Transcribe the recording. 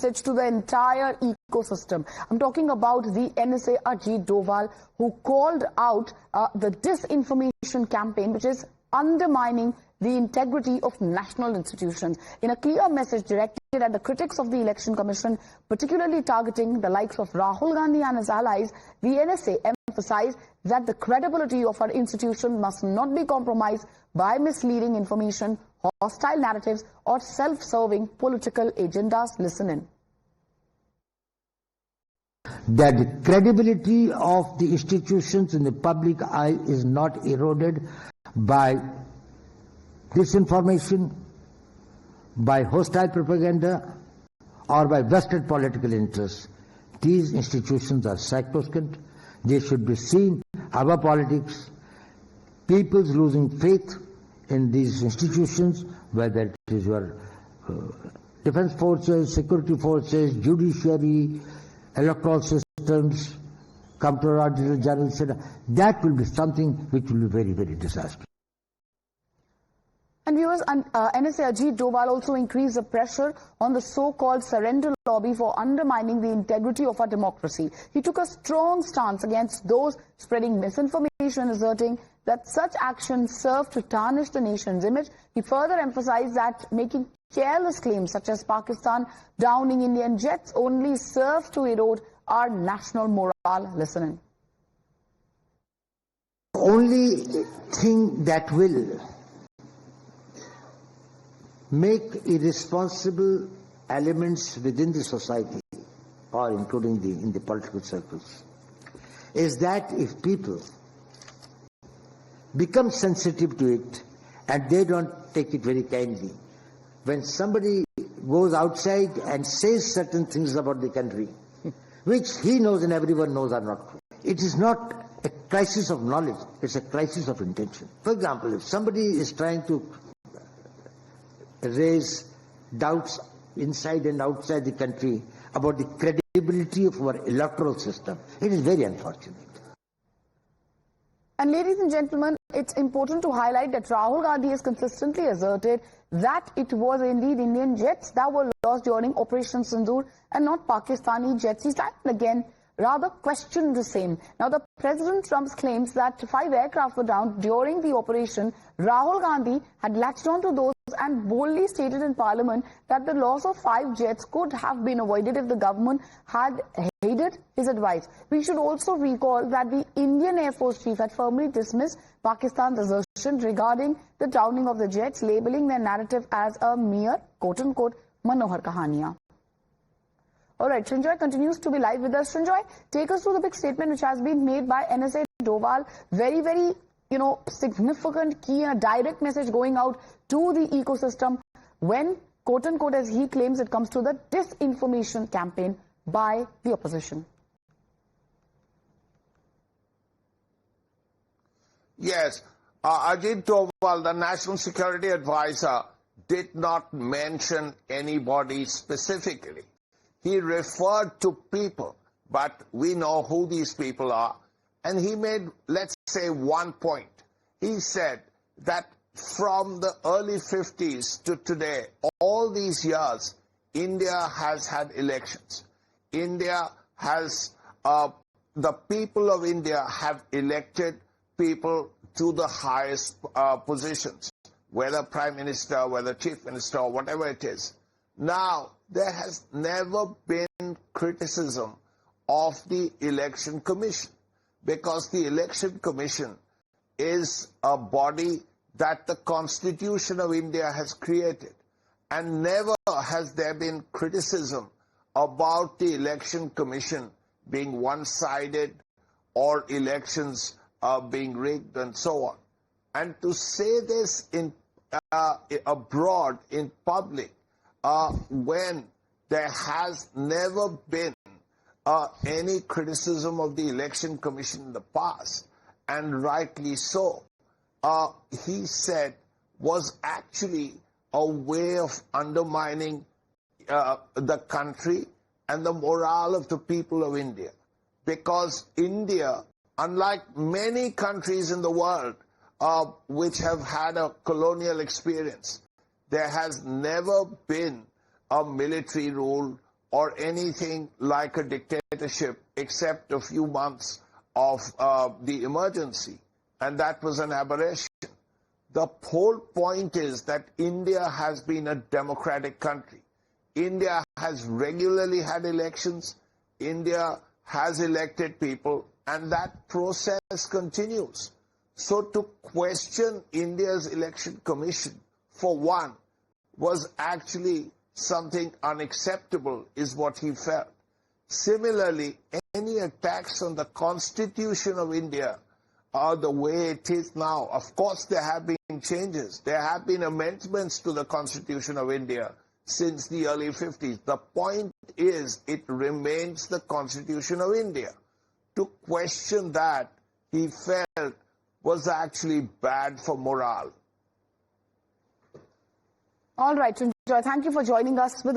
message to the entire ecosystem. I'm talking about the NSA Ajit Doval, who called out the disinformation campaign, which is undermining the integrity of national institutions. In a clear message directed at the critics of the Election Commission, particularly targeting the likes of Rahul Gandhi and his allies, the NSA emphasized that the credibility of our institution must not be compromised by misleading information, hostile narratives, or self-serving political agendas. Listen in. That the credibility of the institutions in the public eye is not eroded by disinformation, by hostile propaganda, or by vested political interests. These institutions are sacrosanct. They should be seen above politics. People's losing faith in these institutions, whether it is your defense forces, security forces, judiciary, electoral systems, comptroller general, that will be something which will be very, very disastrous. And viewers, NSA Ajit Doval also increased the pressure on the so-called surrender lobby for undermining the integrity of our democracy. He took a strong stance against those spreading misinformation, asserting that such actions serve to tarnish the nation's image. He further emphasized that making careless claims such as Pakistan downing Indian jets only serves to erode our national morale. Listen in. The only thing that will make irresponsible elements within the society, or including in the political circles, is that if people become sensitive to it and they don't take it very kindly, when somebody goes outside and says certain things about the country, which he knows and everyone knows are not true, it is not a crisis of knowledge, it's a crisis of intention. For example, if somebody is trying to raise doubts inside and outside the country about the credibility of our electoral system, it is very unfortunate. And ladies and gentlemen, it's important to highlight that Rahul Gandhi has consistently asserted that it was indeed Indian jets that were lost during Operation Sindoor and not Pakistani jets. He's time and again rather questioned the same. Now, the President Trump's claims that 5 aircraft were down during the operation, Rahul Gandhi had latched on to those and boldly stated in Parliament that the loss of 5 jets could have been avoided if the government had heeded his advice. We should also recall that the Indian Air Force Chief had firmly dismissed Pakistan's assertion regarding the downing of the jets, labeling their narrative as a mere quote-unquote Manohar Kahaniya. Alright, Srinjoy continues to be live with us. Srinjoy, take us through the big statement which has been made by NSA Doval. Very, very, significant, key, and a direct message going out to the ecosystem when, quote-unquote, as he claims, it comes to the disinformation campaign by the opposition. Yes, Ajit Doval, the National Security Advisor, did not mention anybody specifically. He referred to people, but we know who these people are. And he made, let's say, one point. He said that from the early 50s to today, all these years, India has had elections. India has, the people of India have elected people to the highest positions, whether Prime Minister, whether Chief Minister, or whatever it is. Now, there has never been criticism of the Election Commission, because the Election Commission is a body that the Constitution of India has created. And never has there been criticism about the Election Commission being one-sided or elections being rigged and so on. And to say this in abroad, in public, when there has never been any criticism of the Election Commission in the past, and rightly so, he said was actually a way of undermining the country and the morale of the people of India. Because India, unlike many countries in the world which have had a colonial experience, there has never been a military rule or anything like a dictatorship except a few months of the emergency, and that was an aberration. The whole point is that India has been a democratic country. India has regularly had elections. India has elected people, and that process continues. So to question India's election commission, for one, was actually something unacceptable, is what he felt. Similarly, any attacks on the Constitution of India are the way it is now. Of course, there have been changes. There have been amendments to the Constitution of India since the early 50s. The point is, it remains the Constitution of India. To question that, he felt, was actually bad for morale. All right, Sanjoy, thank you for joining us with